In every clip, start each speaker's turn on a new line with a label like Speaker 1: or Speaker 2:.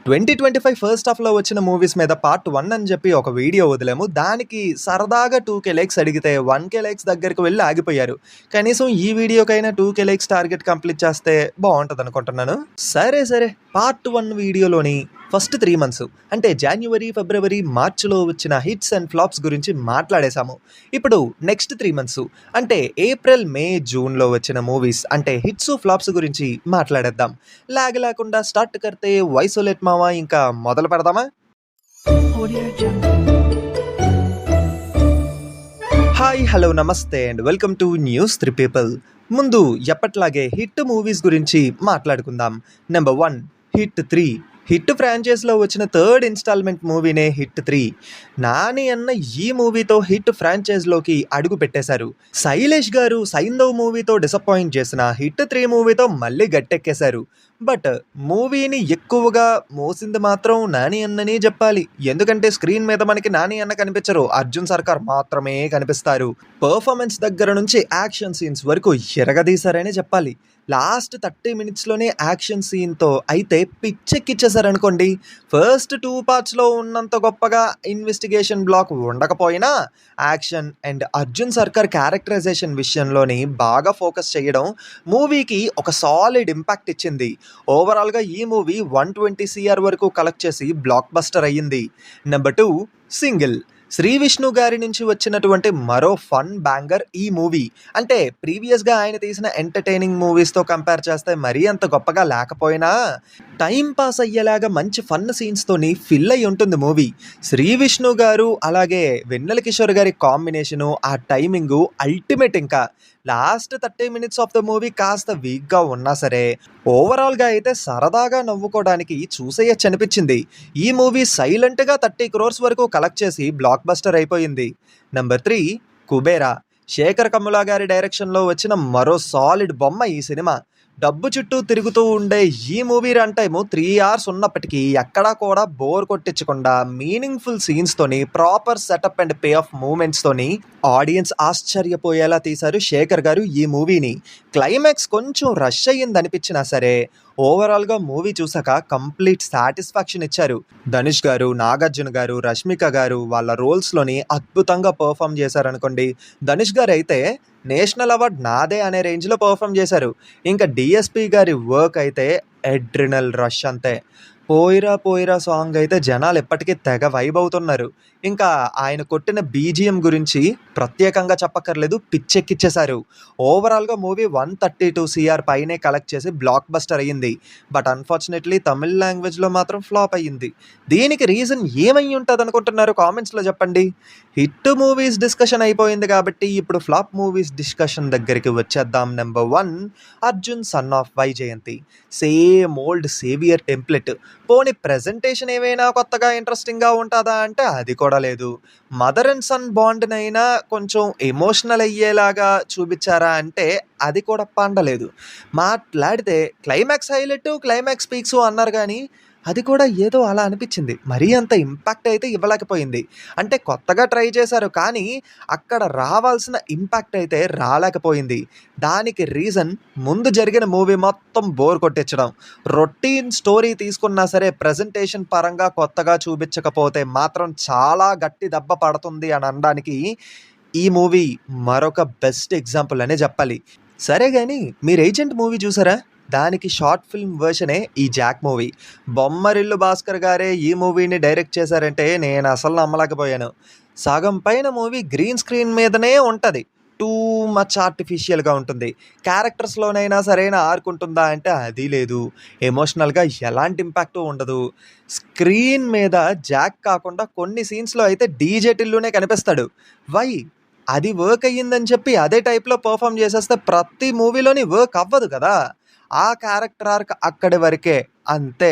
Speaker 1: 2025 first హాఫ్‌లో వచ్చిన movies మీద పార్ట్ 1 అని చెప్పి ఒక వీడియో వదిలాము. దానికి సరదాగా 2,000 లైక్స్ అడిగితే 1,000 లైక్స్ దగ్గరికి వెళ్లి ఆగిపోయారు. కనీసం ఈ వీడియోకైనా 2,000 లైక్స్ టార్గెట్ కంప్లీట్ చేస్తే బావుంటదనుకుంటున్నాను. సరే పార్ట్ 1 వీడియోలోని ఫస్ట్ 3 మంత్స్ అంటే జాన్యువరి, ఫిబ్రవరి, మార్చ్‌లో వచ్చిన హిట్స్ అండ్ ఫ్లాప్స్ గురించి మాట్లాడేశాము. ఇప్పుడు నెక్స్ట్ 3 మంత్స్ అంటే ఏప్రిల్, మే, జూన్‌లో వచ్చిన మూవీస్ అంటే హిట్స్, ఫ్లాప్స్ గురించి మాట్లాడేద్దాం. లాగ్ లేకుండా స్టార్ట్ కర్తే వాయిస్ లెట్ మావా ఇంకా మొదలు పెడదామా? హాయ్, హలో, నమస్తే and welcome to news 3 people. ముందు ఎప్పట్లాగే హిట్ మూవీస్ గురించి మాట్లాడుకుందాం. Number 1 hit 3. హిట్ ఫ్రాంచైజ్లో వచ్చిన థర్డ్ ఇన్స్టాల్మెంట్ మూవీనే హిట్ 3. నాని అన్న ఈ మూవీతో హిట్ ఫ్రాంచైజ్లోకి అడుగు పెట్టేశారు. శైలేష్ గారు సైంధవ్ మూవీతో డిసప్పాయింట్ చేసిన హిట్ 3 మూవీతో మళ్ళీ గట్టెక్కేశారు. బట్ మూవీని ఎక్కువగా మోసింది మాత్రం నాని అన్ననే చెప్పాలి. ఎందుకంటే స్క్రీన్ మీద మనకి నాని అన్న కనిపించరు, అర్జున్ సర్కార్ మాత్రమే కనిపిస్తారు. పర్ఫార్మెన్స్ దగ్గర నుంచి యాక్షన్ సీన్స్ వరకు ఎరగదీశారనే చెప్పాలి. లాస్ట్ 30 మినిట్స్లోనే యాక్షన్ సీన్తో అయితే పిచ్చెక్కిచ్చేసారనుకోండి. ఫస్ట్ 2 పార్ట్స్లో ఉన్నంత గొప్పగా ఇన్వెస్టిగేషన్ బ్లాక్ ఉండకపోయినా action and Arjun Sarkar characterization విషయంలోని బాగా ఫోకస్ చేయడం మూవీకి ఒక సాలిడ్ ఇంపాక్ట్ ఇచ్చింది. ఓవరాల్గా ఈ మూవీ 120 CR వరకు కలెక్ట్ చేసి బ్లాక్ బస్టర్ అయ్యింది. Number 2 single. శ్రీ విష్ణు గారి నుంచి వచ్చినటువంటి మరో ఫన్ బ్యాంగర్ ఈ మూవీ. అంటే ప్రీవియస్గా ఆయన తీసిన ఎంటర్టైనింగ్ మూవీస్తో కంపేర్ చేస్తే మరీ అంత గొప్పగా లేకపోయినా టైం పాస్ అయ్యేలాగా మంచి ఫన్ సీన్స్తోని ఫిల్ అయి ఉంటుంది మూవీ. శ్రీ విష్ణు గారు అలాగే వెన్నెల కిషోర్ గారి కాంబినేషను, ఆ టైమింగు అల్టిమేట్. ఇంకా last 30 minutes of the movie కాస్త వీక్గా ఉన్నా సరే ఓవరాల్గా అయితే సరదాగా నవ్వుకోవడానికి చూసేయచ్చు అనిపించింది. ఈ మూవీ సైలెంట్గా 30 crores వరకు కలెక్ట్ చేసి బ్లాక్ బస్టర్ అయిపోయింది. నెంబర్ 3 కుబేరా. శేఖర్ కమ్ములా గారి డైరెక్షన్లో వచ్చిన మరో సాలిడ్ బొమ్మ ఈ సినిమా. డబ్బు చుట్టూ తిరుగుతూ ఉండే ఈ మూవీ రన్ టైము 3 hours ఉన్నప్పటికీ ఎక్కడా కూడా బోర్ కొట్టించకుండా మీనింగ్ఫుల్ సీన్స్తోని, proper setup and payoff మూమెంట్స్తోని ఆడియన్స్ ఆశ్చర్యపోయేలా తీశారు శేఖర్ గారు ఈ మూవీని. క్లైమాక్స్ కొంచెం రష్ అయ్యింది అనిపించినా సరే ఓవరాల్గా మూవీ చూసాక కంప్లీట్ సాటిస్ఫాక్షన్ ఇచ్చారు. ధనుష్ గారు, నాగార్జున గారు, రష్మిక గారు వాళ్ళ రోల్స్లోని అద్భుతంగా పర్ఫామ్ చేశారనుకోండి. ధనుష్ గారు అయితే నేషనల్ అవార్డ్ నాదే అనే రేంజ్లో పర్ఫామ్ చేశారు. ఇంకా డిఎస్పి గారి వర్క్ అయితే అడ్రినల్ రష్ అంతే. పోయిరా సాంగ్ అయితే జనాలు ఎప్పటికీ తెగ వైబ్ అవుతున్నారు. ఇంకా ఆయన కొట్టిన బీజిఎం గురించి ప్రత్యేకంగా చెప్పక్కర్లేదు, పిచ్చెక్కిచ్చేశారు. ఓవరాల్గా మూవీ 132 CR పైనే కలెక్ట్ చేసి బ్లాక్ బస్టర్ అయ్యింది. బట్ అన్ఫార్చునేట్లీ తమిళ్ లాంగ్వేజ్లో మాత్రం ఫ్లాప్ అయ్యింది. దీనికి రీజన్ ఏమై ఉంటుంది అనుకుంటున్నారు? కామెంట్స్లో చెప్పండి. హిట్ మూవీస్ డిస్కషన్ అయిపోయింది కాబట్టి ఇప్పుడు ఫ్లాప్ మూవీస్ డిస్కషన్ దగ్గరికి వచ్చేద్దాం. Number 1 Arjun son of Vyjayanthi. Same old saviour template. పోనీ ప్రెజెంటేషన్ ఏమైనా కొత్తగా ఇంట్రెస్టింగ్గా ఉంటుందా అంటే అది కూడా లేదు. మదర్ అండ్ సన్ బాండ్నైనా కొంచెం ఎమోషనల్ అయ్యేలాగా చూపించారా అంటే అది కూడా పండలేదు. మాట్లాడితే క్లైమాక్స్ హైలైట్, క్లైమాక్స్ పీక్స్ అన్నారు కానీ అది కూడా ఏదో అలా అనిపించింది. మరీ అంత ఇంపాక్ట్ అయితే ఇవ్వలేకపోయింది. అంటే కొత్తగా ట్రై చేశారు కానీ అక్కడ రావాల్సిన ఇంపాక్ట్ అయితే రాలేకపోయింది. దానికి రీజన్ ముందు జరిగిన మూవీ మొత్తం బోర్ కొట్టించడం. రొటీన్ స్టోరీ తీసుకున్నా సరే ప్రజెంటేషన్ పరంగా కొత్తగా చూపించకపోతే మాత్రం చాలా గట్టి దెబ్బ పడుతుంది అని అనడానికి ఈ మూవీ మరొక బెస్ట్ ఎగ్జాంపుల్ అనే చెప్పాలి. సరే కానీ మీరు ఏజెంట్ మూవీ చూసారా? దానికి షార్ట్ ఫిల్మ్ వర్షనే ఈ జాక్ మూవీ. బొమ్మరిల్లు భాస్కర్ గారే ఈ మూవీని డైరెక్ట్ చేశారంటే నేను అసలు నమ్మలేకపోయాను. సగం పైన మూవీ గ్రీన్ స్క్రీన్ మీదనే ఉంటుంది. టూ మచ్ ఆర్టిఫిషియల్గా ఉంటుంది. క్యారెక్టర్స్లోనైనా సరైన ఆర్క్ ఉంటుందా అంటే అది లేదు. ఎమోషనల్గా ఎలాంటి ఇంపాక్టు ఉండదు. స్క్రీన్ మీద జాక్ కాకుండా కొన్ని సీన్స్లో అయితే డీజే టిల్లునే కనిపిస్తాడు. వై? అది వర్క్ అయ్యిందని చెప్పి అదే టైప్లో పర్ఫామ్ చేసేస్తే ప్రతి మూవీలోని వర్క్ అవ్వదు కదా. ఆ క్యారెక్టర్ ఆర్క్ అక్కడి వరకే, అంతే.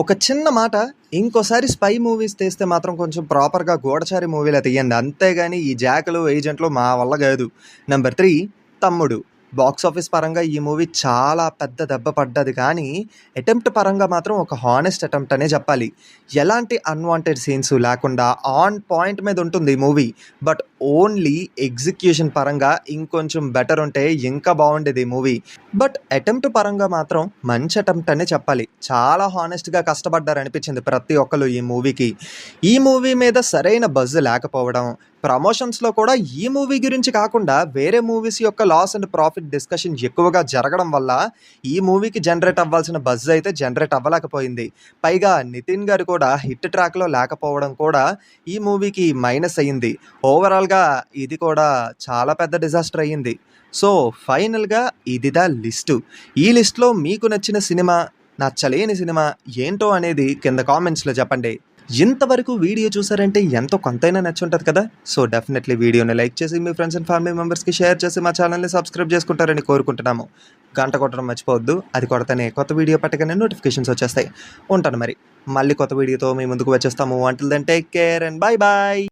Speaker 1: ఒక చిన్న మాట, ఇంకోసారి స్పై మూవీస్ తీస్తే మాత్రం కొంచెం ప్రాపర్గా గూఢచారి మూవీలో తీయండి, అంతేగాని ఈ జాకులు ఏజెంట్లు మా వల్ల కాదు. నెంబర్ 3 తమ్ముడు. బాక్స్ ఆఫీస్ పరంగా ఈ మూవీ చాలా పెద్ద దెబ్బ పడ్డది కానీ అటెంప్ట్ పరంగా మాత్రం ఒక హానెస్ట్ అటెంప్ట్ అనే చెప్పాలి. ఎలాంటి అన్వాంటెడ్ సీన్స్ లేకుండా ఆన్ పాయింట్ మీద ఉంటుంది ఈ మూవీ. బట్ ఓన్లీ ఎగ్జిక్యూషన్ పరంగా ఇంకొంచెం బెటర్ ఉంటే ఇంకా బాగుండేది ఈ మూవీ. బట్ అటెంప్ట్ పరంగా మాత్రం మంచి అటెంప్ట్ అనే చెప్పాలి. చాలా హానెస్ట్గా కష్టపడ్డారు అనిపించింది ప్రతి ఒక్కరు ఈ మూవీకి. ఈ మూవీ మీద సరైన బజ్ లేకపోవడం, ప్రమోషన్స్లో కూడా ఈ మూవీ గురించి కాకుండా వేరే మూవీస్ యొక్క లాస్ అండ్ ప్రాఫిట్ డిస్కషన్ ఎక్కువగా జరగడం వల్ల ఈ మూవీకి జనరేట్ అవ్వాల్సిన బజ్ అయితే జనరేట్ అవ్వలేకపోయింది. పైగా నితిన్ గారు కూడా హిట్ ట్రాక్లో లేకపోవడం కూడా ఈ మూవీకి మైనస్ అయ్యింది. ఓవరాల్గా ఇది కూడా చాలా పెద్ద డిజాస్టర్ అయ్యింది. సో ఫైనల్గా ఇదిదా లిస్టు. ఈ లిస్ట్లో మీకు నచ్చిన సినిమా, నచ్చలేని సినిమా ఏంటో అనేది కింద కామెంట్స్లో చెప్పండి. ఇంతవరకు వీడియో చూసారంటే ఎంతో కొంతైనా నచ్చుంటుంది కదా. సో డెఫినెట్లీ వీడియోని లైక్ చేసి మీ ఫ్రెండ్స్ అండ్ ఫ్యామిలీ మెంబర్స్కి షేర్ చేసి మా ఛానల్ని సబ్స్క్రైబ్ చేసుకుంటారని కోరుకుంటున్నాము. గంట కొట్టడం మర్చిపోవద్దు. అది కొడతానే కొత్త వీడియో పెట్టగానే నోటిఫికేషన్స్ వచ్చేస్తాయి. ఉంటాను మరి. మళ్ళీ కొత్త వీడియోతో మీ ముందుకు వచ్చేస్తాము. Until then take care and bye bye.